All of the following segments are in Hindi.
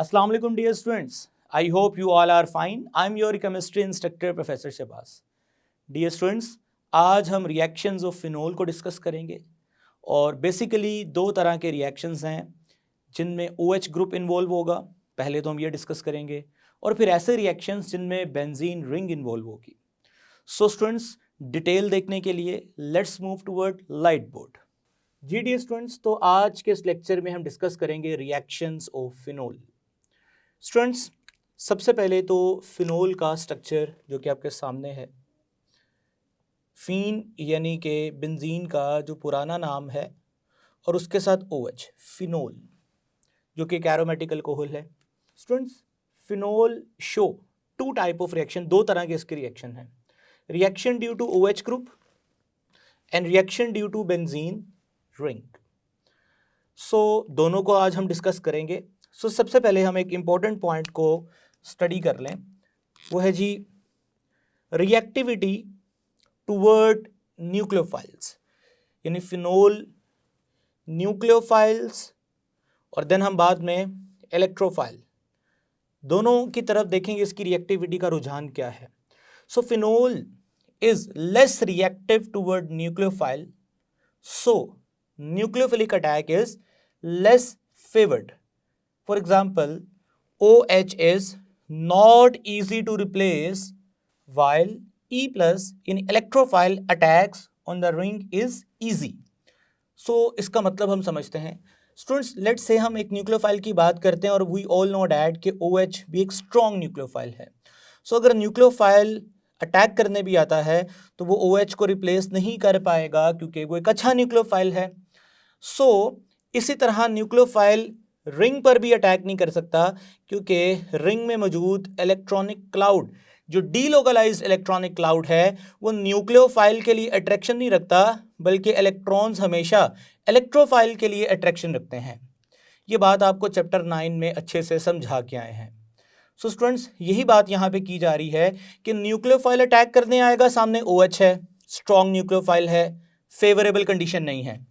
Assalamu alaikum dear students. I hope you all are fine. I'm your chemistry instructor Professor Shahbaz. Dear students, आज हम रिएक्शंस ऑफ फिनोल को डिस्कस करेंगे और बेसिकली दो तरह के रिएक्शंस हैं जिनमें OH ग्रुप इन्वॉल्व होगा। पहले तो हम ये डिस्कस करेंगे और फिर ऐसे रिएक्शंस जिनमें बेंजीन रिंग इन्वॉल्व होगी। सो स्टूडेंट्स, डिटेल देखने के लिए let's move toward light board. जी डियर स्टूडेंट्स, तो आज के इस लेक्चर में हम डिस्कस करेंगे रिएक्शंस ऑफ फिनोल। स्टूडेंट्स, सबसे पहले तो फिनोल का स्ट्रक्चर जो कि आपके सामने है, फीन यानी कि बेंजीन का जो पुराना नाम है और उसके साथ OH, फिनोल, जो कि एक एरोमेटिक अल्कोहल है। Students, phenol show two type of reaction, दो तरह के इसके रिएक्शन हैं, reaction due to OH group and reaction due to benzene ring. So दोनों को आज हम डिस्कस करेंगे। सो सबसे पहले हम एक इम्पॉर्टेंट पॉइंट को स्टडी कर लें, वो है जी रिएक्टिविटी टुवर्ड न्यूक्लियोफाइल्स, यानी फिनोल न्यूक्लियोफाइल्स और देन हम बाद में इलेक्ट्रोफाइल, दोनों की तरफ देखेंगे इसकी रिएक्टिविटी का रुझान क्या है। So phenol is less reactive toward nucleophile, so nucleophilic attack is less favored. For example, OH is not easy to replace while E plus in electrophile attacks on the ring is easy. So इसका मतलब हम समझते हैं। स्टूडेंट्स, लेट्स से हम एक न्यूक्लियोफाइल की बात करते हैं और वी ऑल नो डैट कि OH भी एक स्ट्रॉन्ग न्यूक्लियोफाइल है। सो अगर न्यूक्लियोफाइल अटैक करने भी आता है तो वो OH को रिप्लेस नहीं कर पाएगा क्योंकि वो एक अच्छा न्यूक्लियोफाइल है। सो इसी तरह न्यूक्लियोफाइल रिंग पर भी अटैक नहीं कर सकता क्योंकि रिंग में मौजूद इलेक्ट्रॉनिक क्लाउड, जो डीलोकलाइज्ड इलेक्ट्रॉनिक क्लाउड है, वो न्यूक्लियोफाइल के लिए अट्रैक्शन नहीं रखता, बल्कि इलेक्ट्रॉन्स हमेशा इलेक्ट्रोफाइल के लिए अट्रैक्शन रखते हैं। ये बात आपको चैप्टर 9 में अच्छे से समझा के आए हैं। सो स्टूडेंट्स, यही बात यहाँ पे की जा रही है कि न्यूक्लियोफाइल अटैक करने आएगा, सामने OH है, स्ट्रॉन्ग न्यूक्लियोफाइल है, फेवरेबल कंडीशन नहीं है।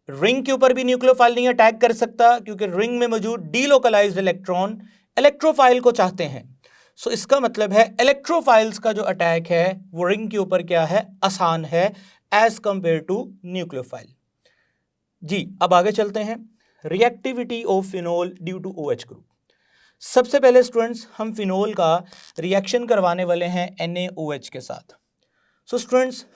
रिंग के ऊपर भी न्यूक्लियोफाइल नहीं अटैक कर सकता क्योंकि रिंग में मौजूद डीलोकलाइज्ड इलेक्ट्रॉन इलेक्ट्रोफाइल को चाहते हैं। सो इसका मतलब है इलेक्ट्रोफाइल्स का जो अटैक है वो रिंग के ऊपर क्या है, आसान है एज कंपेयर टू न्यूक्लियोफाइल। जी, अब आगे चलते हैं। Reactivity of phenol due to OH group. सबसे पहले स्टूडेंट्स, हम फिनोल का रिएक्शन करवाने वाले हैं NaOH के साथ। सो स्टूडेंट्स,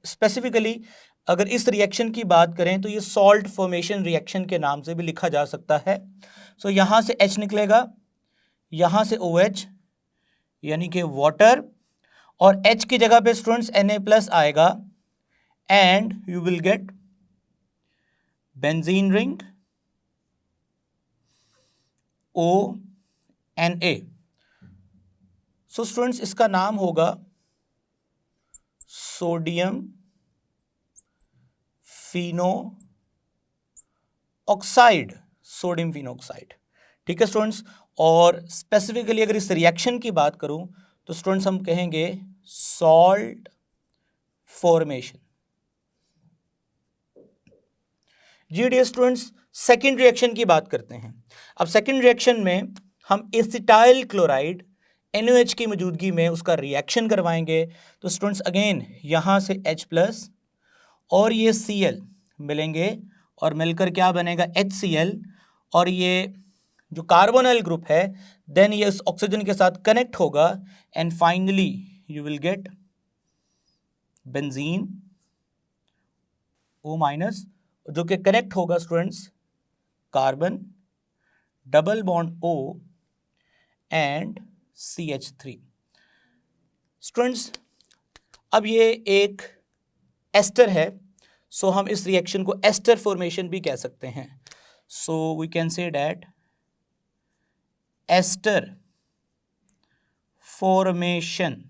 स्पेसिफिकली अगर इस रिएक्शन की बात करें तो ये सॉल्ट फॉर्मेशन रिएक्शन के नाम से भी लिखा जा सकता है। सो यहाँ से H निकलेगा, यहाँ से OH यानी कि वाटर, और H की जगह पे स्टूडेंट्स Na+ आएगा and you will get benzene ring ONA। So students, इसका नाम होगा सोडियम फिनो ऑक्साइड, सोडियम फिनोऑक्साइड। ठीक है स्टूडेंट्स, और स्पेसिफिकली अगर इस रिएक्शन की बात करूं तो स्टूडेंट्स हम कहेंगे सॉल्ट फॉर्मेशन। जी डियर स्टूडेंट्स, सेकेंड रिएक्शन की बात करते हैं। अब सेकेंड रिएक्शन में हम एसिटाइल क्लोराइड NaOH की मौजूदगी में उसका रिएक्शन करवाएंगे। तो स्टूडेंट्स अगेन यहाँ से H+ और ये Cl मिलेंगे और मिलकर क्या बनेगा, HCl, और ये जो कार्बोनिल ग्रुप है देन ये इस ऑक्सीजन के साथ कनेक्ट होगा and finally you will get benzene O-, जो कि कनेक्ट होगा students carbon double bond O and CH3। Students, अब ये एक एस्टर है, सो हम इस रिएक्शन को एस्टर फॉर्मेशन भी कह सकते हैं। So we can say that ester formation.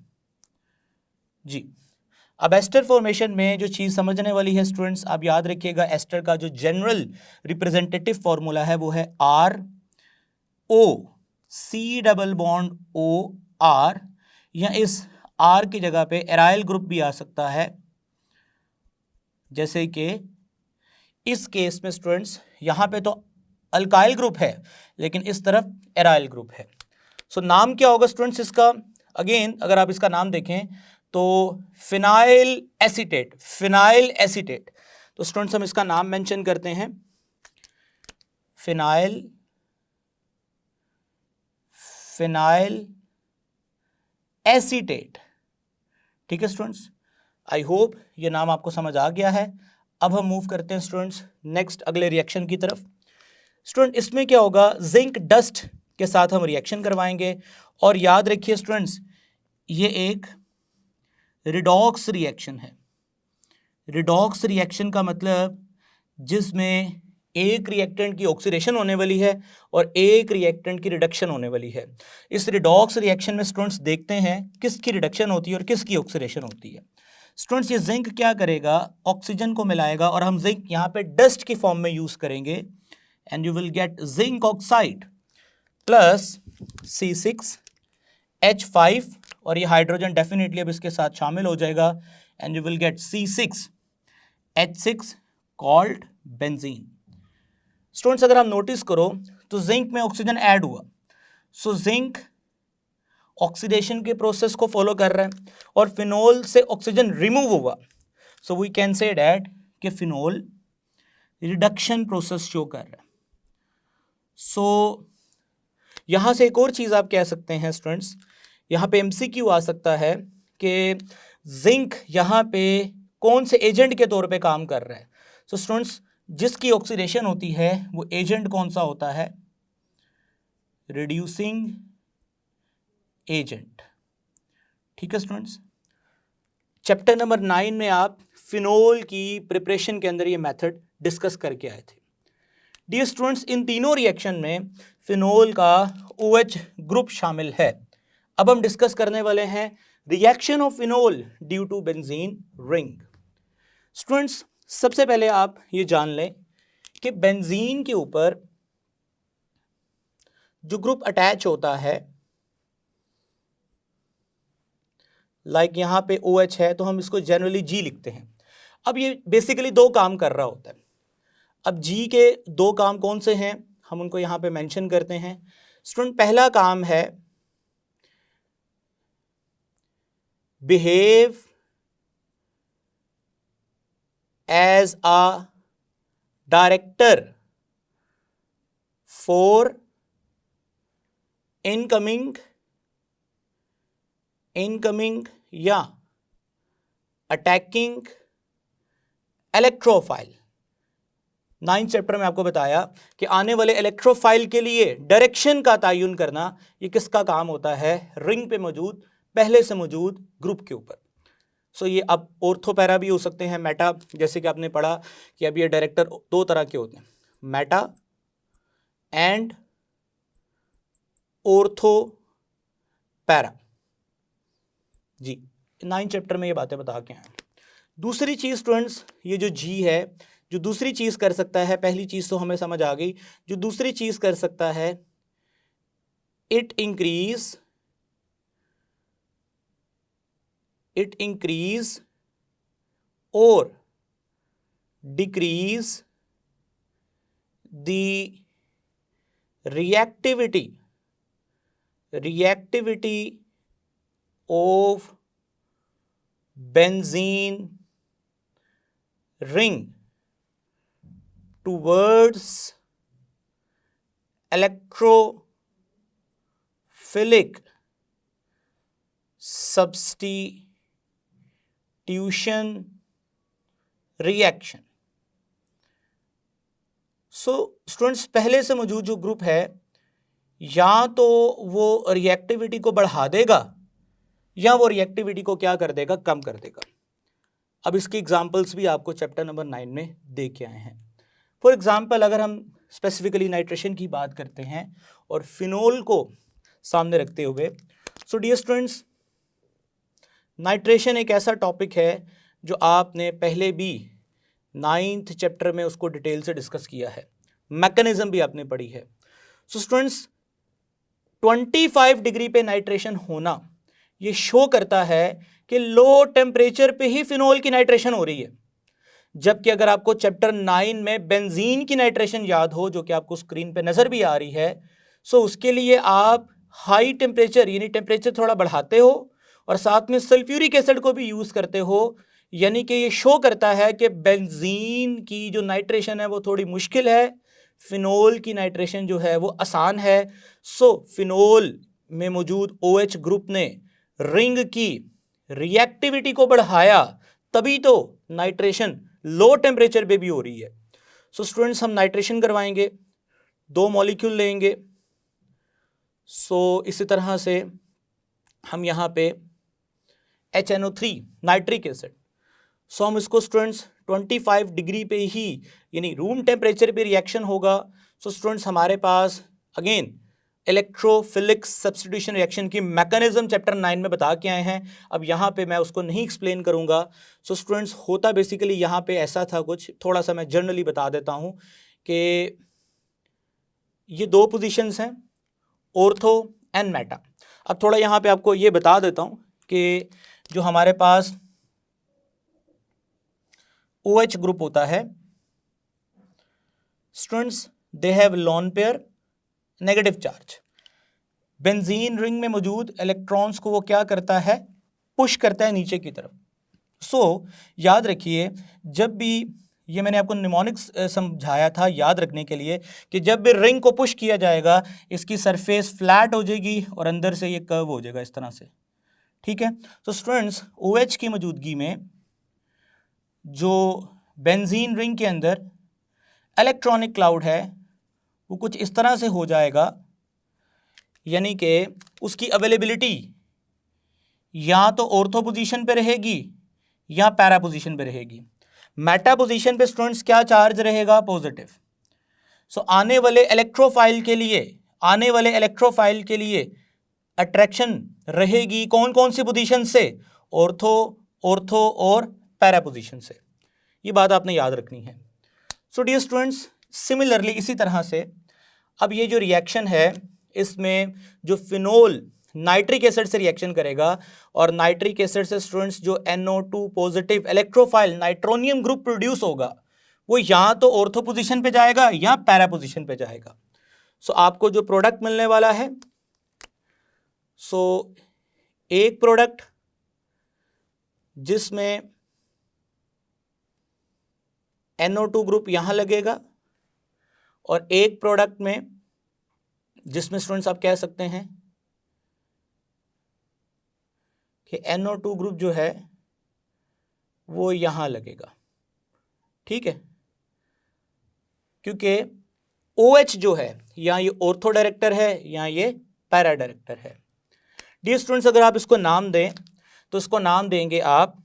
जी, अब एस्टर फॉर्मेशन में जो चीज़ समझने वाली है स्टूडेंट्स, आप याद रखिएगा एस्टर का जो जनरल रिप्रेजेंटेटिव फॉर्मूला है वो है ROC⸻OR, या इस R की जगह पे एराइल ग्रुप भी आ सकता है, जैसे कि इस केस में स्टूडेंट्स यहाँ पे तो अल्काइल ग्रुप है, लेकिन इस तरफ एराइल ग्रुप है। सो नाम क्या होगा स्टूडेंट्स इसका? अगेन अगर आप इसका नाम देखें तो फिनाइल एसीटेट, फिनाइल एसीटेट। तो स्टूडेंट्स हम इसका नाम मेंशन करते हैं, फिनाइल, फिनाइल एसीटेट। ठीक है स्टूडेंट्स, आई होप ये नाम आपको समझ आ गया है। अब हम मूव करते हैं स्टूडेंट्स नेक्स्ट अगले रिएक्शन की तरफ। स्टूडेंट इसमें क्या होगा, जिंक डस्ट के साथ हम रिएक्शन करवाएंगे। और याद रखिए स्टूडेंट्स, ये एक रिडॉक्स रिएक्शन है। रिडॉक्स रिएक्शन का मतलब जिसमें एक रिएक्टेंट की ऑक्सीडेशन होने वाली है और एक रिएक्टेंट की रिडक्शन होने वाली है। इस रिडॉक्स रिएक्शन में स्टूडेंट्स देखते हैं किसकी रिडक्शन होती है और किसकी ऑक्सीडेशन होती है। स्टूडेंट्स ये जिंक क्या करेगा, ऑक्सीजन को मिलाएगा और हम जिंक यहाँ पे डस्ट की फॉर्म में यूज करेंगे and you will get zinc oxide plus C6H5 और ये हाइड्रोजन डेफिनेटली अब इसके साथ शामिल हो जाएगा and you will get C6H6 called benzene. Students अगर आप नोटिस करो तो जिंक में ऑक्सीजन ऐड हुआ, सो जिंक ऑक्सीडेशन के प्रोसेस को फॉलो कर रहा है और फिनोल से ऑक्सीजन रिमूव हुआ, so we can say that कि फिनोल रिडक्शन प्रोसेस शो कर रहा है। सो यहां से एक और चीज आप कह सकते हैं स्टूडेंट्स, यहां पे MCQ आ सकता है कि जिंक यहां पे कौन से एजेंट के तौर पे काम कर रहा है। सो स्टूडेंट्स जिसकी ऑक्सीडेशन होती है वो एजेंट कौन सा होता है, रिड्यूसिंग एजेंट। ठीक है स्टूडेंट्स, चैप्टर नंबर 9 में आप फिनोल की प्रिपरेशन के अंदर ये मेथड डिस्कस करके आए थे। डियर स्टूडेंट्स इन तीनों रिएक्शन में फिनोल का OH ग्रुप शामिल है। अब हम डिस्कस करने वाले हैं reaction of phenol due to benzene ring. Students सबसे पहले आप ये जान लें कि बेंजीन के ऊपर जो ग्रुप अटैच होता है, लाइक यहां पे OH है तो हम इसको जनरली G लिखते हैं। अब ये बेसिकली दो काम कर रहा होता है। अब G के दो काम कौन से हैं, हम उनको यहां पे मेंशन करते हैं। स्टूडेंट पहला काम है behave as a director for incoming या अटैकिंग इलेक्ट्रोफाइल। 9th चैप्टर में आपको बताया कि आने वाले इलेक्ट्रोफाइल के लिए डायरेक्शन का तयन करना ये किसका काम होता है, रिंग पे मौजूद पहले से मौजूद ग्रुप के ऊपर। सो ये अब ऑर्थो पैरा भी हो सकते हैं, मेटा, जैसे कि आपने पढ़ा कि अब ये डायरेक्टर दो तरह के होते हैं, मेटा एंड ऑर्थो पैरा। जी 9th चैप्टर में ये बातें बता के आए। दूसरी चीज स्टूडेंट्स, ये जो G है जो दूसरी चीज कर सकता है, पहली चीज तो हमें समझ आ गई, जो दूसरी चीज कर सकता है इट इंक्रीज और decrease the reactivity of benzene ring towards electrophilic substitution reaction। So students पहले से मौजूद जो ग्रुप है या तो वो रिएक्टिविटी को बढ़ा देगा या वो रिएक्टिविटी को क्या कर देगा, कम कर देगा। अब इसकी एग्जांपल्स भी आपको चैप्टर नंबर 9 में दे के आए हैं। फॉर एग्जांपल अगर हम स्पेसिफिकली नाइट्रेशन की बात करते हैं और फिनोल को सामने रखते हुए, सो डियर स्टूडेंट्स नाइट्रेशन एक ऐसा टॉपिक है जो आपने पहले भी 9th चैप्टर में उसको डिटेल से डिस्कस किया है, मैकेनिज्म भी आपने पढ़ी है। सो स्टूडेंट्स 25 डिग्री पे नाइट्रेशन होना ये शो करता है कि लो टेम्परेचर पे ही फिनोल की नाइट्रेशन हो रही है, जबकि अगर आपको चैप्टर 9 में बेंजीन की नाइट्रेशन याद हो, जो कि आपको स्क्रीन पे नजर भी आ रही है, सो उसके लिए आप हाई टेम्परेचर यानी टेम्परेचर थोड़ा बढ़ाते हो और साथ में सल्फ्यूरिक एसिड को भी यूज करते हो, यानी कि ये शो करता है कि बेंजीन की जो नाइट्रेशन है वो थोड़ी मुश्किल है, फिनोल की नाइट्रेशन जो है वो आसान है। सो फिनोल में मौजूद OH ग्रुप ने रिंग की रिएक्टिविटी को बढ़ाया, तभी तो नाइट्रेशन लो टेम्परेचर पे भी हो रही है। सो स्टूडेंट्स, हम नाइट्रेशन करवाएंगे, 2 मॉलिक्यूल लेंगे। सो इसी तरह से हम यहाँ पे HNO3 नाइट्रिक एसिड, सो हम इसको स्टूडेंट्स 25 डिग्री पे ही यानी रूम टेम्परेचर पे रिएक्शन होगा। सो स्टूडेंट्स, हमारे पास अगेन इलेक्ट्रोफिलिक सब्स्टिट्यूशन रिएक्शन की मैकेनिज्म चैप्टर 9 में बता के आए हैं। अब यहाँ पे मैं उसको नहीं एक्सप्लेन करूँगा। सो स्टूडेंट्स, होता बेसिकली यहाँ पे ऐसा था, कुछ थोड़ा सा मैं जनरली बता देता हूँ कि ये 2 पोजीशंस हैं, ऑर्थो एंड मेटा। अब थोड़ा यहाँ पे आपको ये बता देता हूँ कि जो हमारे पास OH ग्रुप होता है students, they have lone pair negative charge. Benzene ring में मौजूद इलेक्ट्रॉन्स को वो क्या करता है, पुश करता है नीचे की तरफ। सो याद रखिए, जब भी ये मैंने आपको निमोनिक्स समझाया था याद रखने के लिए कि जब भी रिंग को पुश किया जाएगा इसकी सरफेस फ्लैट हो जाएगी और अंदर से ये कर्व हो जाएगा इस तरह से, ठीक है। तो स्टूडेंट्स, OH की मौजूदगी में जो बेंजीन रिंग के अंदर इलेक्ट्रॉनिक क्लाउड है वो कुछ इस तरह से हो जाएगा, यानी कि उसकी अवेलेबिलिटी या तो ऑर्थो पोजीशन पे रहेगी या पैरा पोजीशन पे रहेगी। मेटा पोजीशन पे स्टूडेंट्स क्या चार्ज रहेगा, पॉजिटिव। सो आने वाले इलेक्ट्रोफाइल के लिए अट्रैक्शन रहेगी कौन कौन सी पोजीशन से, ऑर्थो और पैरा पोजीशन से। ये बात आपने याद रखनी है। सो डियर स्टूडेंट्स, सिमिलरली इसी तरह से अब ये जो रिएक्शन है इसमें जो फिनोल नाइट्रिक एसिड से रिएक्शन करेगा और नाइट्रिक एसिड से स्टूडेंट्स जो NO2 positive electrophile nitronium group produce होगा वो या तो ऑर्थो पोजीशन पे जाएगा या पैरा पोजीशन पे जाएगा। सो आपको जो प्रोडक्ट मिलने वाला है, सो एक प्रोडक्ट जिसमें NO2 ग्रुप यहां लगेगा और एक प्रोडक्ट में जिसमें स्टूडेंट्स आप कह सकते हैं कि NO2 ग्रुप जो है वो यहां लगेगा, ठीक है, क्योंकि OH जो है या ये ऑर्थो डायरेक्टर है या ये पैरा डायरेक्टर है। डियर स्टूडेंट्स, अगर आप इसको नाम दें तो इसको नाम देंगे आप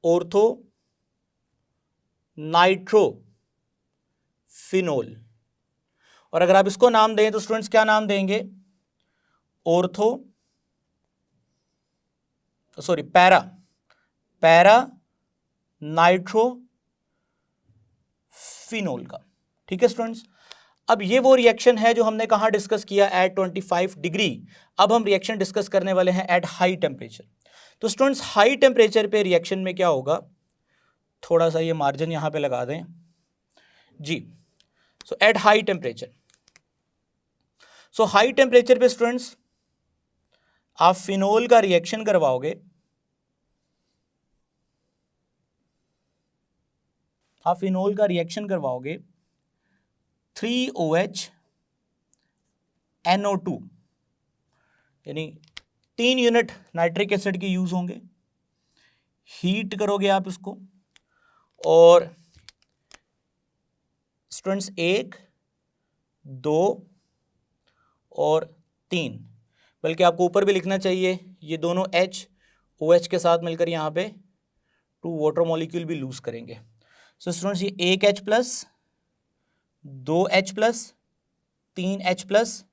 ऑर्थो नाइट्रो फिनोल, और अगर आप इसको नाम दें तो स्टूडेंट्स क्या नाम देंगे, पैरा नाइट्रो फिनोल का, ठीक है स्टूडेंट्स। अब ये वो रिएक्शन है जो हमने कहां डिस्कस किया, एट 25 डिग्री। अब हम रिएक्शन डिस्कस करने वाले हैं एट हाई टेम्परेचर। तो स्टूडेंट्स, हाई टेम्परेचर पे रिएक्शन में क्या होगा, थोड़ा सा ये मार्जिन यहां पे लगा दें जी। So at high temperature, so high temperature पे स्टूडेंट्स आप फिनोल का रिएक्शन करवाओगे, आप फिनोल का रिएक्शन करवाओगे 3OH NO2 यानी 3 यूनिट नाइट्रिक एसिड के यूज होंगे। हीट करोगे आप इसको और स्टूडेंट्स 1, 2 और 3, बल्कि आपको ऊपर भी लिखना चाहिए, ये दोनों H OH के साथ मिलकर यहाँ पे 2 वाटर मॉलिक्यूल भी लूज करेंगे। सो स्टूडेंट्स, ये 1 H plus, 2 H plus, 3 H plus,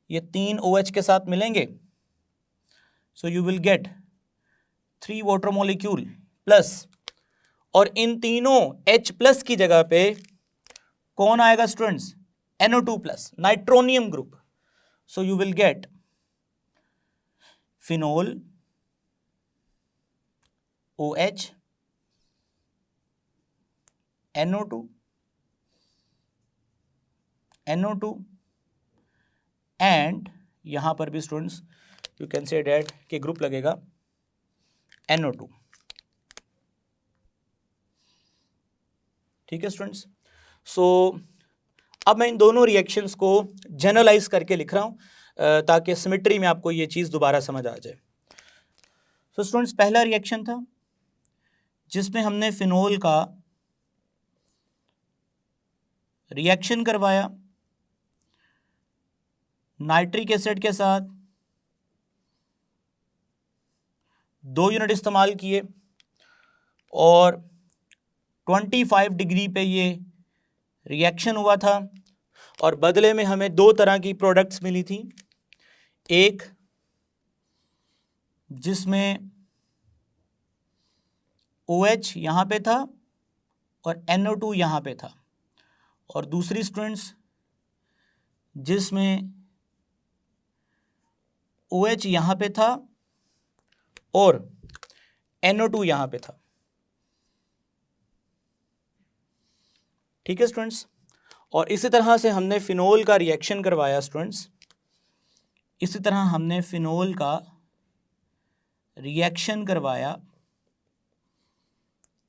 ये 3 OH के साथ मिलेंगे। So you will get 3 water molecule plus, और इन तीनों H प्लस की जगह पे कौन आएगा students, NO2 plus nitronium group. So you will get phenol OH NO2 NO2 and यहां पर भी students you can say that के ग्रुप लगेगा NO2। ठीक है स्टूडेंट्स। सो अब मैं इन दोनों रिएक्शंस को जनरलाइज करके लिख रहा हूं ताकि सिमेट्री में आपको ये चीज दोबारा समझ आ जाए। सो स्टूडेंट्स पहला रिएक्शन था जिसमें हमने फिनोल का रिएक्शन करवाया नाइट्रिक एसिड के साथ, 2 यूनिट इस्तेमाल किए और 25 डिग्री पे ये रिएक्शन हुआ था और बदले में हमें 2 तरह की प्रोडक्ट्स मिली थी। एक जिसमें OH यहाँ पे था और NO2 यहाँ पे था, और दूसरी स्टूडेंट्स जिसमें OH यहाँ पे था और NO2 यहाँ पे था। ठीक है स्टूडेंट्स। और इसी तरह से हमने फिनोल का रिएक्शन करवाया स्टूडेंट्स, इसी तरह हमने फिनोल का रिएक्शन करवाया,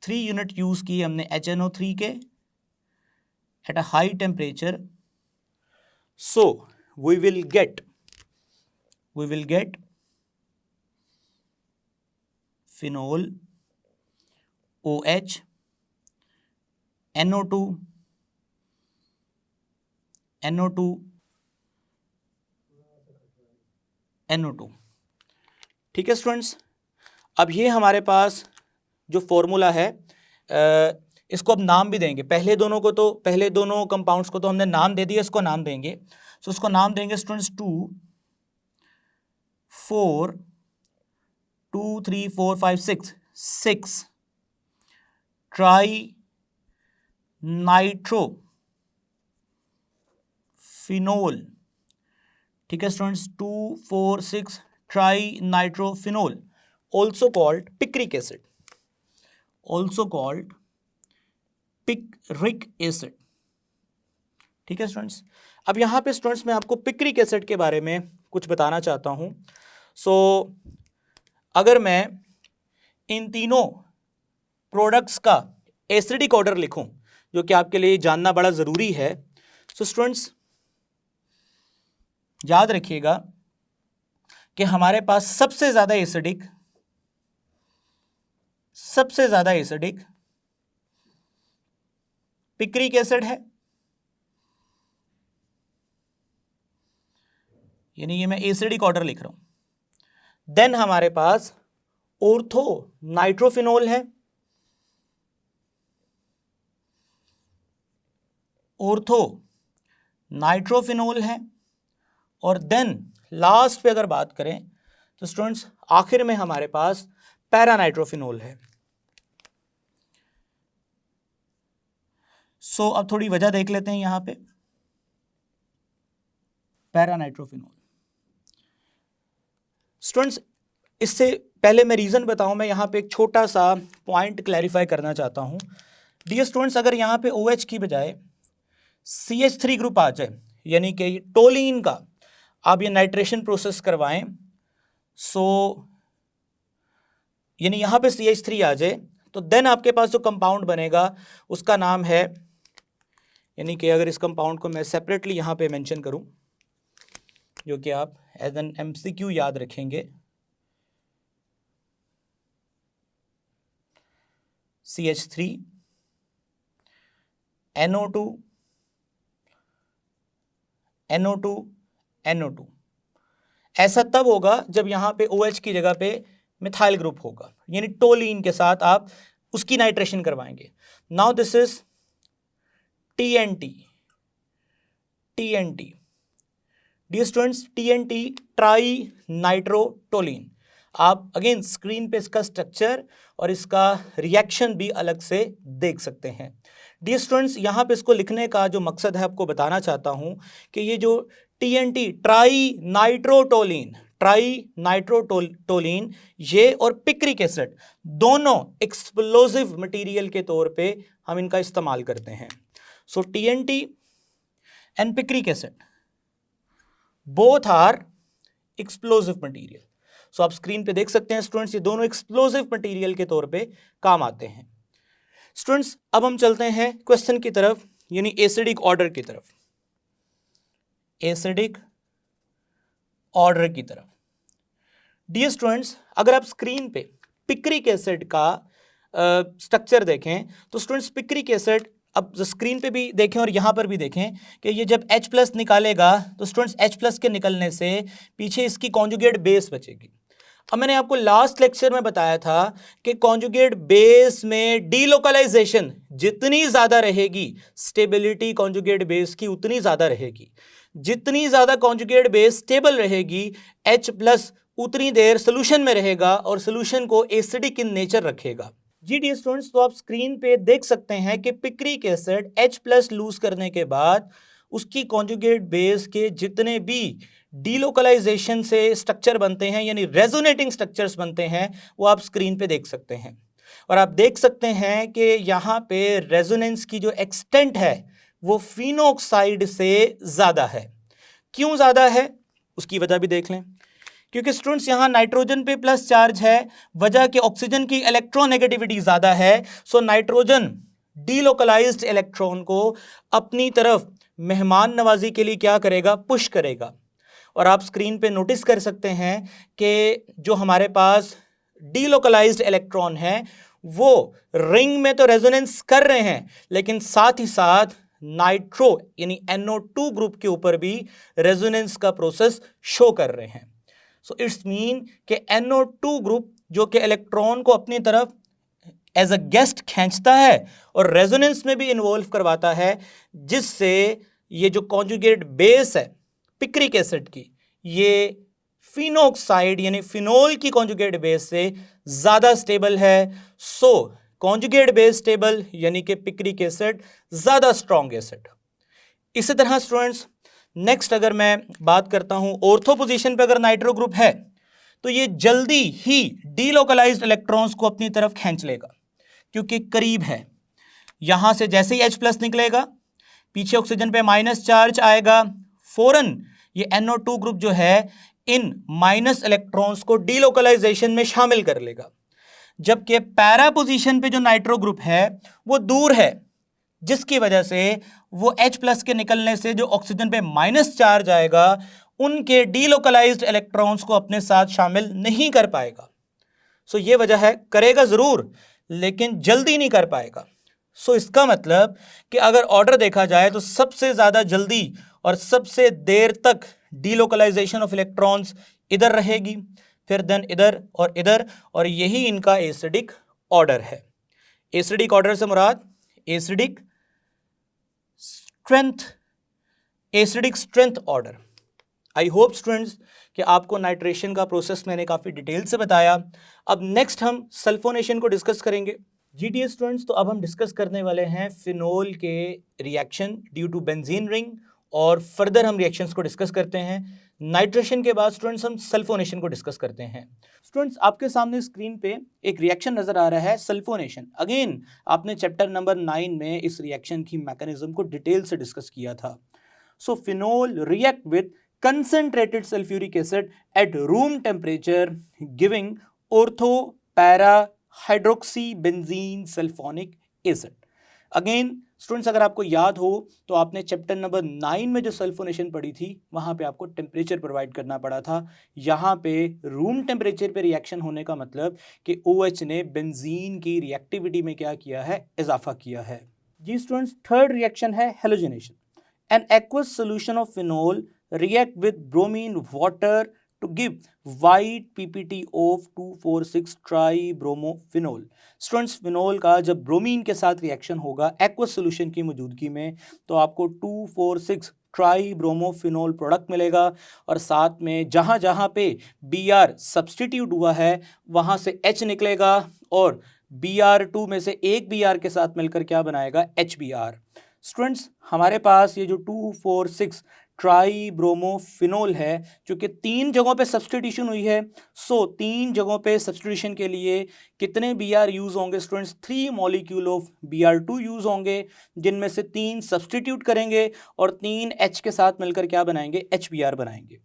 3 यूनिट यूज किए हमने HNO3 के at a high temperature. So we will get phenol OH NO2 NO2। ठीक है स्टूडेंट्स। अब ये हमारे पास जो फॉर्मूला है इसको अब नाम भी देंगे। पहले दोनों कंपाउंड्स को तो हमने नाम दे दिया, इसको नाम देंगे। सो उसको नाम देंगे स्टूडेंट्स 2 4 2 3 4 5 6 ट्राई नाइट्रो फिनोल। ठीक है students, 2 4 6 tri nitro phenol, also called picric acid, picric acid. ठीक है स्टूडेंट्स। अब यहाँ पे स्टूडेंट्स मैं आपको पिक्रिक एसिड के बारे में कुछ बताना चाहता हूँ। सो अगर मैं इन तीनों प्रोडक्ट्स का एसिडिक ऑर्डर लिखूं, जो कि आपके लिए जानना बड़ा ज़रूरी है। सो स्टूडेंट्स याद रखिएगा कि हमारे पास सबसे ज़्यादा एसिडिक पिक्रिक एसिड है, यानी ये मैं एसिडिक ऑर्डर लिख रहा हूं। देन हमारे पास ऑर्थो नाइट्रोफिनोल है, और देन लास्ट पे अगर बात करें तो स्टूडेंट्स आखिर में हमारे पास पैरानाइट्रोफिनोल है। सो अब थोड़ी वजह देख लेते हैं यहां पे। पैरानाइट्रोफिनोल स्टूडेंट्स, इससे पहले मैं रीजन बताऊं, मैं यहां पे एक छोटा सा पॉइंट क्लैरिफाई करना चाहता हूं। डियर स्टूडेंट्स, अगर यहां पे OH की बजाय CH3 ग्रुप आ जाए, यानी कि टोलिन का आप ये नाइट्रेशन प्रोसेस करवाएं, सो यानी यहां पे CH3 आ जाए, तो देन आपके पास जो कंपाउंड बनेगा उसका नाम है, यानी कि अगर इस कंपाउंड को मैं सेपरेटली यहां पे मेंशन करूं, जो कि आप एज एन MCQ याद रखेंगे, CH3 NO2 ऐसा तब होगा जब यहां पे OH की जगह पे मिथाइल ग्रुप होगा, यानी टोलिन के साथ आप उसकी नाइट्रेशन करवाएंगे। Now this is TNT। Dear students, TNT trinitrotoluene. आप अगेन स्क्रीन पे इसका स्ट्रक्चर और इसका रिएक्शन भी अलग से देख सकते हैं। डियर स्टूडेंट्स, यहाँ पे इसको लिखने का जो मकसद है आपको बताना चाहता हूँ कि ये जो TNT trinitrotoluene, trinitrotoluene, ये और पिक्रिक एसिड दोनों एक्सप्लोजिव मटेरियल के तौर पे हम इनका इस्तेमाल करते हैं। So TNT and picric acid both are explosive material. So आप स्क्रीन पे देख सकते हैं स्टूडेंट्स, ये दोनों एक्सप्लोजिव मटेरियल के तौर पे काम आते हैं। स्टूडेंट्स अब हम चलते हैं क्वेश्चन की तरफ, यानी एसिडिक ऑर्डर की तरफ, एसिडिक ऑर्डर की तरफ। डियर स्टूडेंट्स, अगर आप स्क्रीन पे पिक्रिक एसिड का स्ट्रक्चर देखें तो स्टूडेंट्स पिक्रिक एसिड, अब स्क्रीन पे भी देखें और यहाँ पर भी देखें कि ये जब H+ निकालेगा तो स्टूडेंट्स H+ के निकलने से पीछे इसकी कॉन्जुगेट बेस बचेगी। अब मैंने आपको लास्ट लेक्चर में बताया था कि कॉन्जुगेट बेस में डीलोकलाइजेशन जितनी ज़्यादा रहेगी, स्टेबिलिटी कॉन्जुगेट बेस की उतनी ज़्यादा रहेगी। जितनी ज़्यादा कॉन्जुगेट बेस स्टेबल रहेगी, H+ उतनी देर सोल्यूशन में रहेगा और सोल्यूशन को एसिडिक इन नेचर रखेगा। जी डियर स्टूडेंट्स, तो आप स्क्रीन पे देख सकते हैं कि पिक्रिक एसिड H+ लूज करने के बाद उसकी कॉन्जुगेट बेस के जितने भी डीलोकलाइजेशन से स्ट्रक्चर बनते हैं, यानी रेजोनेटिंग स्ट्रक्चर्स बनते हैं, वो आप स्क्रीन पे देख सकते हैं। और आप देख सकते हैं कि यहाँ पे रेजोनेंस की जो एक्सटेंट है वो फिनोक्साइड से ज़्यादा है। क्यों ज़्यादा है उसकी वजह भी देख लें। क्योंकि स्टूडेंट्स यहाँ नाइट्रोजन पे प्लस चार्ज है, वजह कि ऑक्सीजन की इलेक्ट्रोनेगेटिविटी ज़्यादा है। सो नाइट्रोजन डीलोकलाइज्ड इलेक्ट्रॉन को अपनी तरफ मेहमान नवाजी के लिए क्या करेगा, पुश करेगा। और आप स्क्रीन पे नोटिस कर सकते हैं कि जो हमारे पास डीलोकलाइज्ड इलेक्ट्रॉन है वो रिंग में तो रेजोनेंस कर रहे हैं, लेकिन साथ ही साथ नाइट्रो यानी NO2 ग्रुप के ऊपर भी रेजोनेंस का प्रोसेस शो कर रहे हैं। सो इट्स मीन कि NO2 ग्रुप जो कि इलेक्ट्रॉन को अपनी तरफ एज अ गेस्ट खींचता है और रेजोनेंस में भी इन्वॉल्व करवाता है, जिससे ये जो कॉन्जुगेट बेस है पिक्रिक एसिड की, ये फिनोक्साइड यानी फिनोल की कॉन्जुगेट बेस से ज़्यादा स्टेबल है। सो कॉन्जुगेट बेस स्टेबल यानी कि पिक्रिक एसिड ज़्यादा स्ट्रॉन्ग एसिड। इसी तरह स्टूडेंट्स नेक्स्ट अगर मैं बात करता हूं, ऑर्थो पोजीशन पे अगर नाइट्रो ग्रुप है तो ये जल्दी ही डीलोकलाइज्ड इलेक्ट्रॉन्स को अपनी तरफ खींच लेगा, क्योंकि करीब है। यहां से जैसे ही H+ निकलेगा, पीछे ऑक्सीजन पे माइनस चार्ज आएगा, फौरन ये NO2 ग्रुप जो है इन माइनस इलेक्ट्रॉन्स को डीलोकलाइजेशन में शामिल कर लेगा। जबकि पैरा पोजीशन पे जो नाइट्रो ग्रुप है वो दूर है, जिसकी वजह से वो H+ के निकलने से जो ऑक्सीजन पे माइनस चार्ज आएगा उनके डीलोकलाइज्ड इलेक्ट्रॉन्स को अपने साथ शामिल नहीं कर पाएगा। सो ये वजह है, करेगा जरूर लेकिन जल्दी नहीं कर पाएगा। सो इसका मतलब कि अगर ऑर्डर देखा जाए तो सबसे ज्यादा जल्दी और सबसे देर तक डीलोकलाइजेशन ऑफ इलेक्ट्रॉन्स इधर रहेगी, फिर देन इधर और इधर, और यही इनका एसिडिक ऑर्डर है। एसिडिक ऑर्डर से मुराद acidic strength order. I hope students कि आपको नाइट्रेशन का प्रोसेस मैंने काफ़ी डिटेल से बताया। अब नेक्स्ट हम सल्फोनेशन को डिस्कस करेंगे। GTS स्टूडेंट्स, तो अब हम डिस्कस करने वाले हैं फिनोल के reaction due to benzene ring, और फर्दर हम रिएक्शंस को डिस्कस करते हैं। नाइट्रेशन के बाद स्टूडेंट्स हम सल्फोनेशन को डिस्कस करते हैं। स्टूडेंट्स आपके सामने स्क्रीन पे एक रिएक्शन नजर आ रहा है, सल्फोनेशन। अगेन आपने चैप्टर नंबर 9 में इस रिएक्शन की मैकेनिज्म को डिटेल से डिस्कस किया था। So phenol react with concentrated sulfuric acid at room temperature giving ortho para hydroxybenzene sulfonic acid। Again students अगर आपको याद हो तो आपने चैप्टर नंबर 9 में जो सल्फोनेशन पढ़ी थी वहां पे आपको टेम्परेचर प्रोवाइड करना पड़ा था। यहाँ पे रूम टेम्परेचर पे रिएक्शन होने का मतलब कि OH ने बेंजीन की रिएक्टिविटी में क्या किया है, इजाफा किया है। जी स्टूडेंट्स, थर्ड रिएक्शन है halogenation. An aqueous solution of phenol react with bromine water to give white PPT of 2,4,6 tribromophenol. Students phenol का जब ब्रोमीन के साथ रिएक्शन होगा एक्वस सोल्यूशन की मौजूदगी में तो आपको 2,4,6 ट्राईब्रोमोफिनोल प्रोडक्ट मिलेगा, और साथ में जहां जहां पे Br सब्सटीट्यूट हुआ है वहां से H निकलेगा, और Br2 में से एक Br के साथ मिलकर क्या बनाएगा, HBr। स्टूडेंट्स हमारे पास ये जो 2,4,6 ट्राईब्रोमोफिनोल है, जो कि 3 जगहों पे सब्सटीट्यूशन हुई है। सो 3 जगहों पे सब्सटीट्यूशन के लिए कितने Br यूज होंगे students? 3 molecule of Br2 use होंगे, जिनमें से 3 सब्सटीट्यूट करेंगे और 3 H के साथ मिलकर क्या बनाएंगे? HBr बनाएंगे।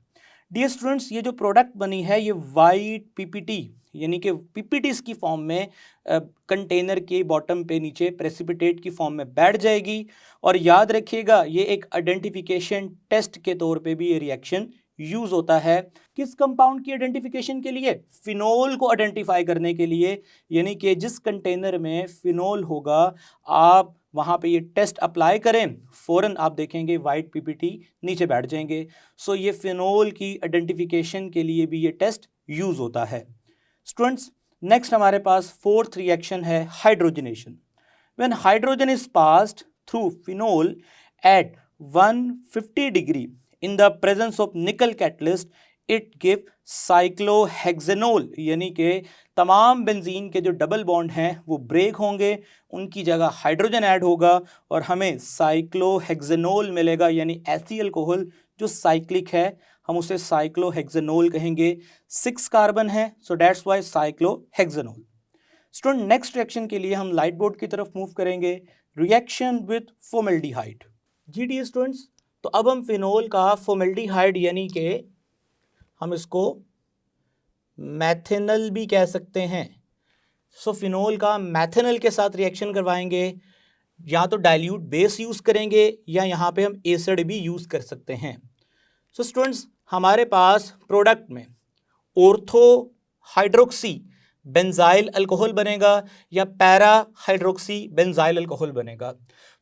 डियर स्टूडेंट्स, ये जो प्रोडक्ट बनी है ये वाइट पीपीटी यानी कि पीपीटीज की फॉर्म में कंटेनर के बॉटम पे नीचे प्रेसिपिटेट की फॉर्म में बैठ जाएगी। और याद रखिएगा ये एक आइडेंटिफिकेशन टेस्ट के तौर पे भी ये रिएक्शन यूज होता है। किस कंपाउंड की आइडेंटिफिकेशन के लिए? फिनोल को आइडेंटिफाई करने के लिए, यानी कि जिस कंटेनर में फिनोल होगा आप वहाँ पे ये टेस्ट अप्लाई करें, फ़ौरन आप देखेंगे वाइट पीपीटी नीचे बैठ जाएंगे। सो ये फिनोल की आइडेंटिफिकेशन के लिए भी ये टेस्ट यूज होता है। स्टूडेंट्स, नेक्स्ट हमारे पास फोर्थ रिएक्शन है hydrogenation. When hydrogen is passed through phenol at 150 degree in the presence of nickel catalyst, it give cyclohexanol, यानी कि तमाम बेंजीन के जो डबल बॉन्ड हैं वो ब्रेक होंगे, उनकी जगह हाइड्रोजन ऐड होगा और हमें साइक्लोहेक्सेनोल मिलेगा, यानी ऐसी अल्कोहल जो साइक्लिक है, हम उसे साइक्लोहेक्सेनोल कहेंगे। 6 कार्बन है, so that's why cyclohexanol. Student, next reaction के लिए हम लाइट बोर्ड की तरफ मूव करेंगे, रिएक्शन विद फॉर्मल्डिहाइड। जी डी स्टूडेंट्स, तो अब हम फिनोल का फॉर्मल्डिहाइड यानी कि हम इसको मैथेनल भी कह सकते हैं। सो फिनोल का मैथेनल के साथ रिएक्शन करवाएंगे, या तो डाइल्यूट बेस यूज़ करेंगे या यहाँ पे हम एसिड भी यूज़ कर सकते हैं। सो स्टूडेंट्स, हमारे पास प्रोडक्ट में ऑर्थो हाइड्रोक्सी बेंजाइल अल्कोहल बनेगा या पैरा हाइड्रोक्सी बेंजाइल अल्कोहल बनेगा।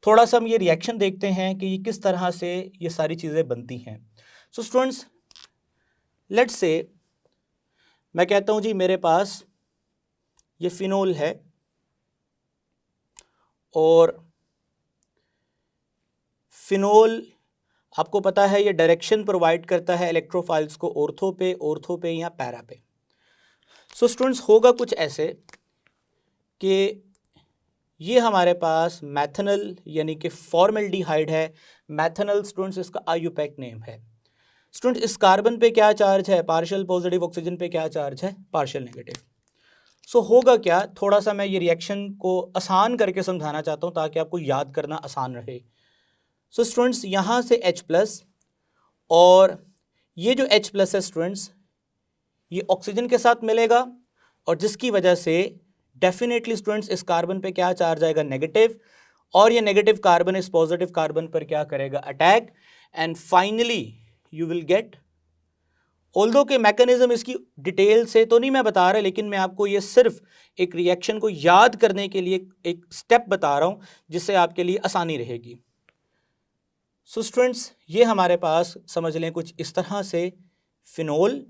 थोड़ा सा हम ये रिएक्शन देखते हैं कि ये किस तरह से ये सारी चीज़ें बनती हैं। सो स्टूडेंट्स, लेट्स से मैं कहता हूँ जी मेरे पास ये फिनोल है और फिनोल आपको पता है ये डायरेक्शन प्रोवाइड करता है इलेक्ट्रोफाइल्स को ऑर्थो पे या पैरा पे। सो स्टूडेंट्स, होगा कुछ ऐसे कि ये हमारे पास मैथेनल यानी कि फॉर्मल्डिहाइड है। मैथेनल स्टूडेंट्स इसका आयुपैक नेम है। स्टूडेंट, इस कार्बन पे क्या चार्ज है? Partial positive. ऑक्सीजन पे क्या चार्ज है? Partial negative. सो होगा क्या, थोड़ा सा मैं ये रिएक्शन को आसान करके समझाना चाहता हूँ ताकि आपको याद करना आसान रहे। सो स्टूडेंट्स, यहाँ से H+ और ये जो H+ है स्टूडेंट्स, ये ऑक्सीजन के साथ मिलेगा और जिसकी वजह से डेफिनेटली स्टूडेंट्स इस कार्बन पे क्या चार्ज आएगा? नेगेटिव। और ये नेगेटिव कार्बन इस पॉजिटिव कार्बन पर क्या करेगा? Attack. And finally you will get, although के मैकेनिज्म इसकी डिटेल से तो नहीं मैं बता रहा, लेकिन मैं आपको ये सिर्फ एक रिएक्शन को याद करने के लिए एक स्टेप बता रहा हूँ जिससे आपके लिए आसानी रहेगी। सो स्टूडेंट्स, ये हमारे पास समझ लें कुछ इस तरह से फिनोल,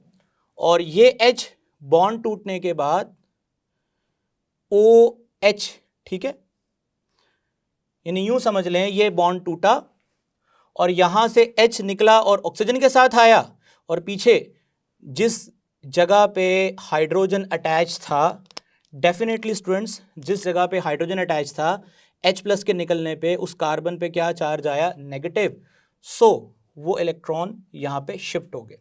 और ये H बॉन्ड टूटने के बाद OH, ठीक है, यानी यूं समझ लें ये बॉन्ड टूटा और यहां से H निकला और ऑक्सीजन के साथ आया, और पीछे जिस जगह पे हाइड्रोजन अटैच था, डेफिनेटली स्टूडेंट्स जिस जगह पे हाइड्रोजन अटैच था H+ के निकलने पे उस कार्बन पे क्या चार्ज आया? नेगेटिव। सो वो इलेक्ट्रॉन यहाँ पे शिफ्ट हो गए।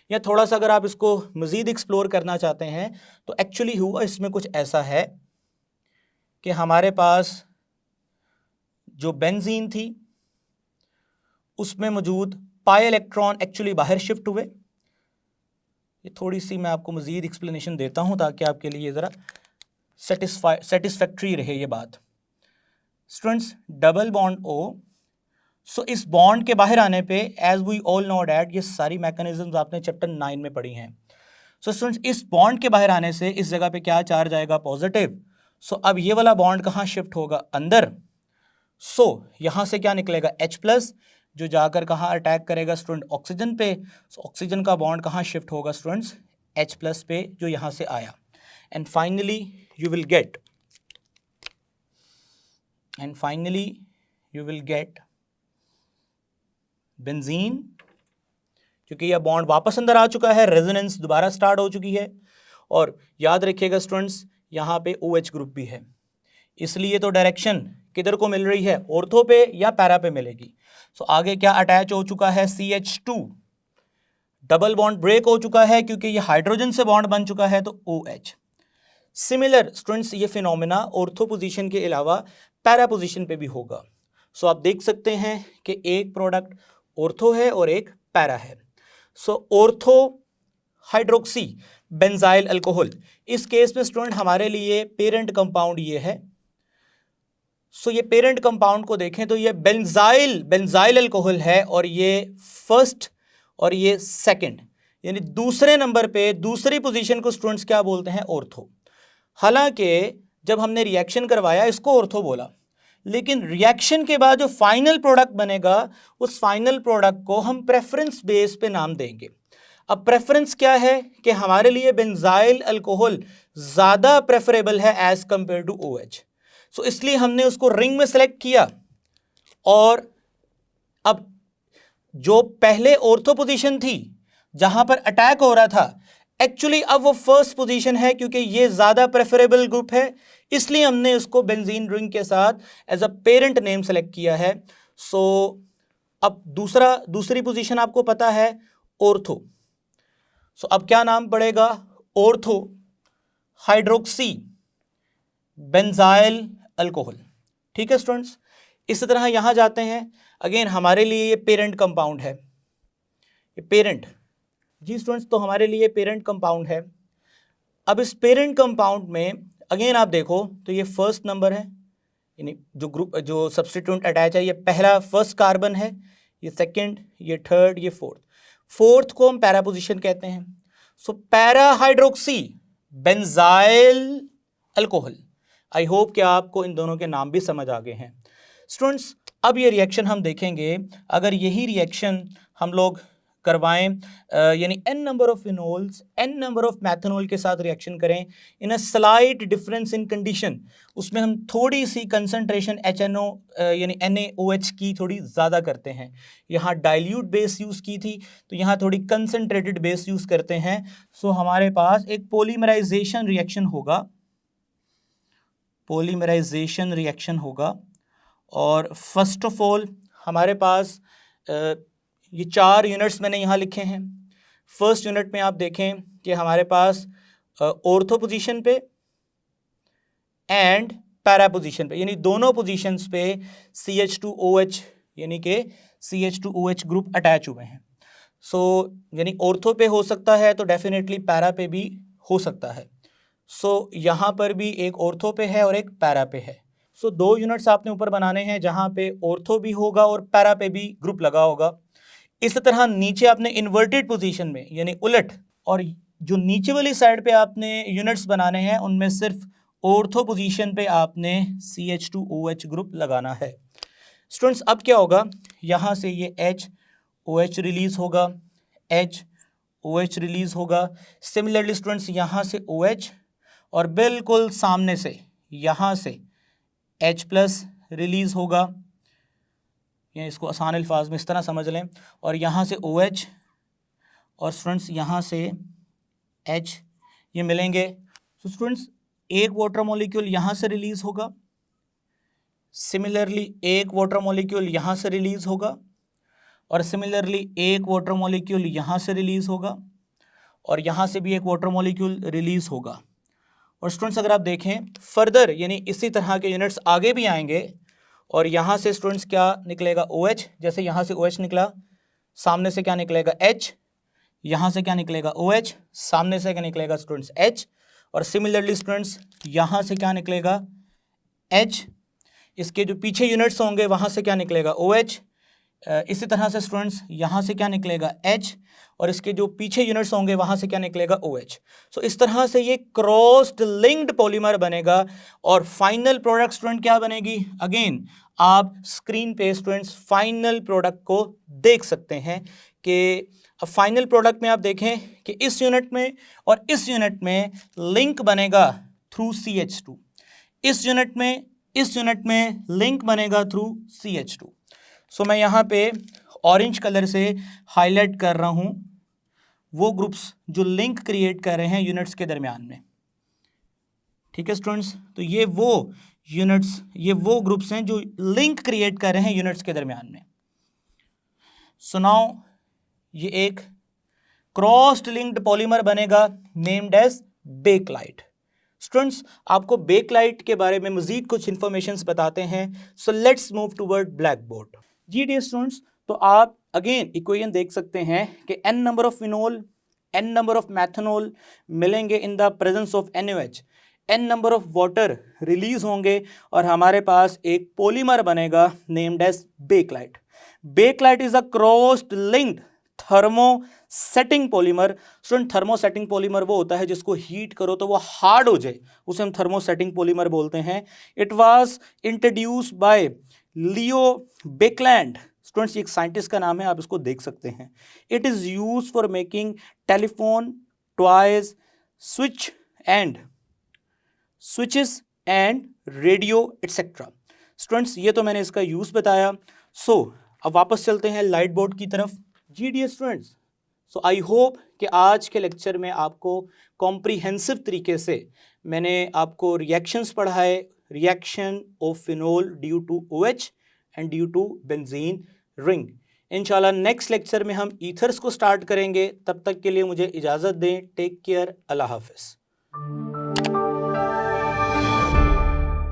या थोड़ा सा अगर आप इसको मज़ीद एक्सप्लोर करना चाहते हैं तो एक्चुअली हुआ इसमें कुछ ऐसा है कि हमारे पास जो बेंजीन थी उसमें मौजूद पाई इलेक्ट्रॉन एक्चुअली बाहर शिफ्ट हुए। ये थोड़ी सी मैं आपको मज़ीद एक्सप्लेनेशन देता हूँ ताकि आपके लिए ज़रा सेटिस्फैक्ट्री रहे ये बात। Students, double bond O, so इस बॉन्ड के बाहर आने पे as we all know that ये सारी मैकेनिज्म्स आपने चैप्टर 9 में पढ़ी हैं। सो स्टूडेंट्स, इस बॉन्ड के बाहर आने से इस जगह पे क्या चार्ज आएगा? पॉजिटिव। सो अब ये वाला बॉन्ड कहाँ शिफ्ट होगा? अंदर। सो यहाँ से क्या निकलेगा? H+, जो जाकर कहाँ अटैक करेगा स्टूडेंट? ऑक्सीजन पे। सो ऑक्सीजन का बॉन्ड कहाँ शिफ्ट होगा स्टूडेंट्स? H+ पे, जो यहाँ से आया। And finally you will get benzene, क्योंकि यह बॉन्ड वापस अंदर आ चुका है, रेजोनेंस दोबारा स्टार्ट हो चुकी है। और याद रखिएगा स्टूडेंट्स, यहाँ पे OH ग्रुप भी है, इसलिए तो डायरेक्शन किधर को मिल रही है, ऑर्थो पे या पैरा पे मिलेगी। सो आगे क्या अटैच हो चुका है, CH2, डबल बॉन्ड ब्रेक हो चुका है क्योंकि ये हाइड्रोजन से बॉन्ड बन चुका है, तो OH। सिमिलर स्टूडेंट्स ये फिनोमेना ऑर्थो पोजीशन के अलावा पैरा पोजीशन पे भी होगा। सो आप देख सकते हैं कि एक प्रोडक्ट ऑर्थो है और एक पैरा है। सो ऑर्थो हाइड्रोक्सी बेंजाइल अल्कोहल, इस केस में स्टूडेंट हमारे लिए पेरेंट कंपाउंड ये है। सो ये पेरेंट कंपाउंड को देखें तो ये बेंजाइल अल्कोहल है और ये फर्स्ट और ये सेकंड, यानी दूसरे नंबर पे दूसरी पोजीशन को स्टूडेंट्स क्या बोलते हैं, ऑर्थो। हालांकि जब हमने रिएक्शन करवाया इसको ऑर्थो बोला, लेकिन रिएक्शन के बाद जो फाइनल प्रोडक्ट बनेगा उस फाइनल प्रोडक्ट को हम प्रेफरेंस बेस पे नाम देंगे। अब प्रेफरेंस क्या है कि हमारे लिए बेंजाइल अल्कोहल ज़्यादा प्रेफरेबल है एज कंपेयर टू OH। सो इसलिए हमने उसको रिंग में सेलेक्ट किया। और अब जो पहले ऑर्थो पोजीशन थी जहां पर अटैक हो रहा था, एक्चुअली अब वो फर्स्ट पोजीशन है क्योंकि ये ज़्यादा प्रेफरेबल ग्रुप है, इसलिए हमने उसको बेंजीन रिंग के साथ as a parent name select किया है। सो अब दूसरी पोजीशन आपको पता है, ऑर्थो। सो अब क्या नाम पड़ेगा, ऑर्थो हाइड्रोक्सी बेंजाइल अल्कोहल। ठीक है स्टूडेंट्स, इसी तरह यहां जाते हैं। अगेन हमारे लिए ये पेरेंट कंपाउंड है, ये पेरेंट जी स्टूडेंट्स, तो हमारे लिए पेरेंट कंपाउंड है। अब इस पेरेंट कंपाउंड में अगेन आप देखो तो ये फर्स्ट नंबर है, यानी जो सब्स्टिट्यूएंट अटैच है ये पहला फर्स्ट कार्बन है, ये सेकंड, ये थर्ड, ये फोर्थ को हम पैरा पोजीशन कहते हैं। So para hydroxy benzyl alcohol. I hope कि आपको इन दोनों के नाम भी समझ आ गए हैं स्टूडेंट्स। अब ये रिएक्शन हम देखेंगे, अगर यही रिएक्शन हम लोग करवाएं, यानी n number of phenols n number of methanol के साथ रिएक्शन करें in a slight difference in condition, उसमें हम थोड़ी सी कंसंट्रेशन HNO यानी NaOH की थोड़ी ज़्यादा करते हैं। यहाँ डाइल्यूट बेस यूज़ की थी तो यहाँ थोड़ी कंसंट्रेटेड बेस यूज़ करते हैं। सो हमारे पास एक पॉलीमराइजेशन रिएक्शन होगा, और फर्स्ट ऑफ ऑल हमारे पास ये 4 यूनिट्स मैंने यहाँ लिखे हैं। फर्स्ट यूनिट में आप देखें कि हमारे पास ऑर्थो पोजीशन पे एंड पैरा पोजीशन पे, यानी दोनों पोजीशंस पे CH2OH यानी कि CH2OH ग्रुप अटैच हुए हैं। सो यानी ऑर्थो पे हो सकता है तो डेफिनेटली पैरा पे भी हो सकता है। सो यहाँ पर भी एक ऑर्थो पे है और एक पैरा पे है। सो 2 यूनिट्स आपने ऊपर बनाने हैं जहाँ पे ऑर्थो भी होगा और पैरा पे भी ग्रुप लगा होगा। इस तरह नीचे आपने इन्वर्टेड पोजीशन में यानी उलट, और जो नीचे वाली साइड पे आपने यूनिट्स बनाने हैं उनमें सिर्फ ऑर्थो पोजीशन पे आपने CH2OH ग्रुप लगाना है। स्टूडेंट्स अब क्या होगा, यहाँ से ये HOH रिलीज होगा, HOH रिलीज होगा। सिमिलरली स्टूडेंट्स यहाँ से OH और बिल्कुल सामने से यहाँ से H+ रिलीज होगा, या इसको आसान अल्फाज में इस तरह समझ लें, और यहाँ से OH और स्टूडेंट्स यहाँ से H ये मिलेंगे। तो स्टूडेंट्स एक वाटर मॉलिक्यूल यहाँ से रिलीज होगा, सिमिलरली एक वाटर मॉलिक्यूल यहाँ से रिलीज होगा, और सिमिलरली एक वाटर मॉलिक्यूल यहाँ से रिलीज होगा, और यहाँ से भी एक वाटर मॉलिक्यूल रिलीज होगा। और स्टूडेंट्स अगर आप देखें फर्दर, यानी इसी तरह के यूनिट्स आगे भी आएंगे, और यहाँ से स्टूडेंट्स क्या निकलेगा, OH। जैसे यहाँ से OH निकला, सामने से क्या निकलेगा, H। यहाँ से क्या निकलेगा, OH, सामने से क्या निकलेगा स्टूडेंट्स, H। और सिमिलरली स्टूडेंट्स यहाँ से क्या निकलेगा, H। इसके जो पीछे यूनिट्स होंगे वहाँ से क्या निकलेगा, OH। इसी तरह से स्टूडेंट्स यहाँ से क्या निकलेगा, H, और इसके जो पीछे यूनिट्स होंगे वहाँ से क्या निकलेगा, OH। सो इस तरह से ये क्रॉस्ड लिंक्ड पॉलीमर बनेगा, और फाइनल प्रोडक्ट स्टूडेंट क्या बनेगी, अगेन आप स्क्रीन पे स्टूडेंट्स फाइनल प्रोडक्ट को देख सकते हैं कि फाइनल प्रोडक्ट में आप देखें कि इस यूनिट में और इस यूनिट में लिंक बनेगा थ्रू CH2, इस यूनिट में लिंक बनेगा थ्रू CH2। सो मैं यहाँ पे ऑरेंज कलर से हाईलाइट कर रहा हूँ वो ग्रुप्स जो लिंक क्रिएट कर रहे हैं यूनिट्स के दरमियान में। ठीक है स्टूडेंट्स, तो ये वो यूनिट्स, ये वो ग्रुप्स हैं जो लिंक क्रिएट कर रहे हैं यूनिट्स के दरमियान में। सो नाउ ये एक क्रॉस्ड लिंक्ड पॉलीमर बनेगा नेम्ड एज बेकलाइट। स्टूडेंट्स, आपको बेकलाइट के बारे में मजीद कुछ इंफॉर्मेशन बताते हैं। So let's move toward black board. जी डियर स्टूडेंट्स, तो आप अगेन इक्वेशन देख सकते हैं कि n number of phenol, n number of methanol मिलेंगे in the presence of NaOH, n number of water release होंगे और हमारे पास एक पॉलीमर बनेगा named as bakelite. Bakelite is a crossed linked thermosetting polymer. Student, thermosetting polymer वो होता है जिसको हीट करो तो वो हार्ड हो जाए, उसे हम थर्मोसेटिंग पॉलीमर बोलते हैं। It was introduced by Leo Baekeland. Students, एक साइंटिस्ट का नाम है, आप इसको देख सकते हैं। It is used for making telephone, toys, switches and radio etcetera. Students, ये तो मैंने इसका यूज बताया। अब वापस चलते हैं लाइट बोर्ड की तरफ। जी dear students, so I hope कि आज के लेक्चर में आपको कॉम्प्रिहेंसिव तरीके से मैंने आपको रिएक्शंस पढ़ाए, reaction of phenol due to OH and due to benzene ring. इंशाल्लाह नेक्स्ट लेक्चर में हम ईथर्स को स्टार्ट करेंगे। तब तक के लिए मुझे इजाज़त दें। टेक केयर, अल्लाह हाफिज़।